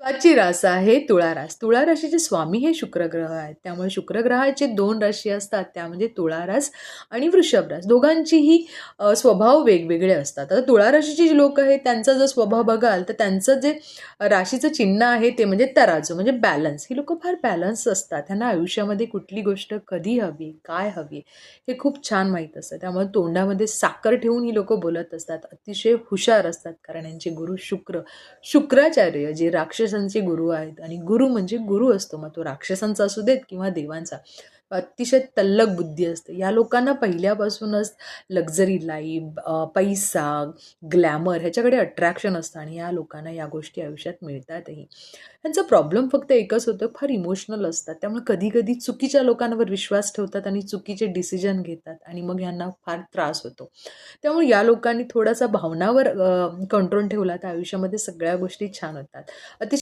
महत्वाची रास आहे तुळा रास. तुळा राशीचे स्वामी हे शुक्र ग्रह आहेत. त्यामुळे शुक्र ग्रहाचे 2 राशी असतात, त्यामध्ये तुळा रास आणि वृषभ रास. दोघांचीही स्वभाव वेगवेगळे असतात. आता तुळा राशीची जी लोक आहेत त्यांचा जर स्वभाव बघाल तर त्यांचं जे राशीचं चिन्ह आहे ते म्हणजे तराजू, म्हणजे बॅलन्स. ही लोकं फार बॅलन्स असतात. त्यांना आयुष्यामध्ये कुठली गोष्ट कधी हवी, काय हवी हे खूप छान माहीत असतं. त्यामुळे तोंडामध्ये साखर ठेवून ही लोकं बोलत असतात. अतिशय हुशार असतात कारण यांचे गुरु शुक्राचार्य जे राक्षसांचे गुरु आहेत, आणि गुरु म्हणजे गुरु असतो, मग तो राक्षसांचा असू देत किंवा देवांचा. अतिशय तल्लख बुद्धी असते. या लोकांना पहिल्यापासूनच लक्झरी लाईफ, पैसा, ग्लॅमर ह्याच्याकडे अट्रॅक्शन असतं आणि या लोकांना या गोष्टी आयुष्यात मिळतातही. त्यांचा प्रॉब्लेम फक्त एकच होतं, फार इमोशनल असतात. त्यामुळे कधी-कधी चुकीच्या लोकांवर विश्वास ठेवतात आणि चुकीचे डिसिजन घेतात आणि मग ह्यांना फार त्रास होतो. त्यामुळे या लोकांनी थोडासा भावनावर कंट्रोल ठेवला तर आयुष्यामध्ये सगळ्या गोष्टी छान होतात. अतिशय